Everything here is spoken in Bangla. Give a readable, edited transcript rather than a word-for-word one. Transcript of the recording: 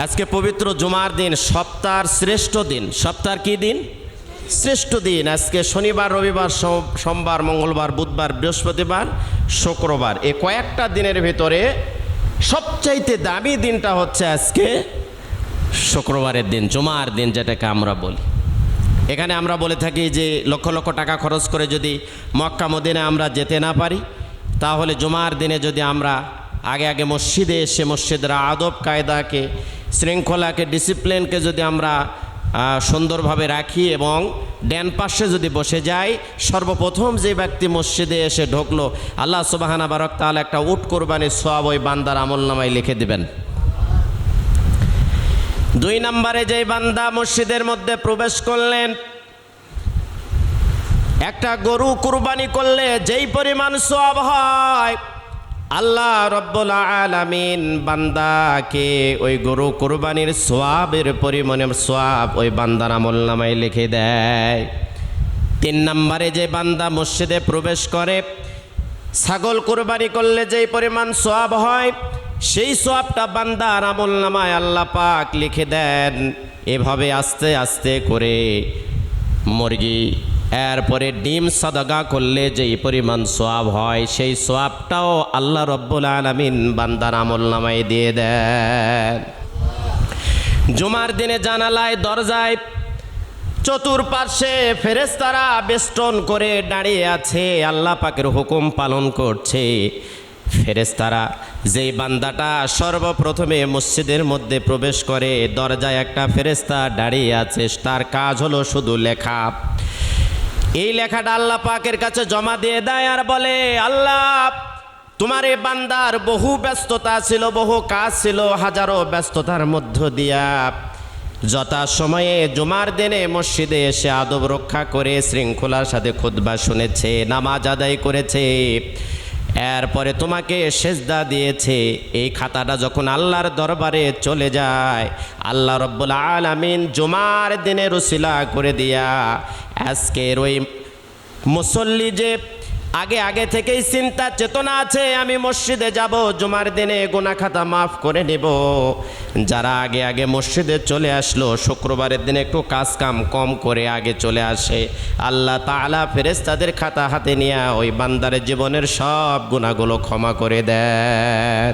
আজকে পবিত্র জুমার দিন, সপ্তাহের শ্রেষ্ঠ দিন। সপ্তাহের কি দিন? শ্রেষ্ঠ দিন। আজকে শনিবার, রবিবার, সোমবার, মঙ্গলবার, বুধবার, বৃহস্পতিবার, শুক্রবার, এই কয়েকটা দিনের ভিতরে সবচাইতে দামি দিনটা হচ্ছে আজকে শুক্রবারের দিন, জুমার দিন, যেটাকে আমরা বলি। এখানে আমরা বলে থাকি যে লক্ষ লক্ষ টাকা খরচ করে যদি মক্কা মদিনা আমরা যেতে না পারি, তাহলে জুমার দিনে যদি আমরা আগে আগে মসজিদে এসে মসজিদের আদব কায়দাকে, শৃঙ্খলাকে, ডিসিপ্লিনকে যদি আমরা সুন্দরভাবে রাখি এবং ডান পাশে যদি বসে যাই, সর্বপ্রথম যে ব্যক্তি মসজিদে এসে ঢুকলো, আল্লাহ সুবহানাহু ওয়া তাআলা একটা উট কোরবানির সওয়াব ওই বান্দার আমলনামায় লিখে দিবেন। 2 নম্বরে যেই বান্দা মসজিদের মধ্যে প্রবেশ করলেন, একটা গরু কুরবানি করলে যেই পরিমাণ সওয়াব হয়, আল্লাহ রব্বুল আলামিন বান্দাকে ওই গরু কুরবানির সওয়াবের পরিমাণের সওয়াব ওই বান্দার আমলনামায় লিখে দেয়। 3 নম্বরে যে বান্দা মসজিদে প্রবেশ করে, ছাগল কুরবানি করলে যেই পরিমাণ সওয়াব হয়, সেই সওয়াবটা বান্দার আমলনামায় আল্লাহ পাক লিখে দেন। এভাবে আস্তে আস্তে করে মুরগি, এরপরে ডিম সাদাকা করলে যেই পরিমাণ সওয়াব হয়, সেই সওয়াবটাও আল্লাহ রব্বুল আলামিন বান্দার আমলনামায় দিয়ে দেন। জুমার দিনে জানালায়, দরজায় চতুর্পার্শ্বে ফেরেশতারা বেষ্টন করে দাঁড়িয়ে আছে, আল্লাহ পাকের হুকুম পালন করছে। ফেরেশতারা যেই বান্দাটা সর্বপ্রথমে মসজিদের মধ্যে প্রবেশ করে, দরজায় একটা ফেরেশতা দাঁড়িয়ে আছে, তার কাজ হলো শুধু লেখা। এই লেখাটা আল্লাহ পাকের কাছে জমা দিয়ে দেয় আর বলে, আল্লাহ, তোমার এই বান্দার বহু ব্যস্ততা ছিল, বহু কাজ ছিল, হাজারো ব্যস্ততার মধ্য দিয়া যথা সময়ে জুমার দিনে মসজিদে এসে আদব রক্ষা করে শৃঙ্খলার সাথে খুতবা শুনেছে, নামাজ আদায় করেছে, এরপরে তোমাকে সেজদা দিয়েছে, এই খাতাটা যখন আল্লাহর দরবারে চলে যায়, আল্লাহ রব্বুল আলামিন জুমার দিনে রুসিলা করে দিয়া আজকের ওই মুসল্লি যে আগে আগে থেকেই চিন্তা চেতনা আছে, আমি মসজিদে যাব, জুমার দিনে গুনাহ খাতা মাফ করে নেব, যারা আগে আগে মসজিদে চলে আসলো, শুক্রবারের দিনে একটু কাজ কাম কম করে আগে চলে আসে, আল্লাহ তাআলা ফেরেশতাদের খাতা হাতে নিয়ে ওই বান্দার জীবনের সব গুনাহগুলো ক্ষমা করে দেন।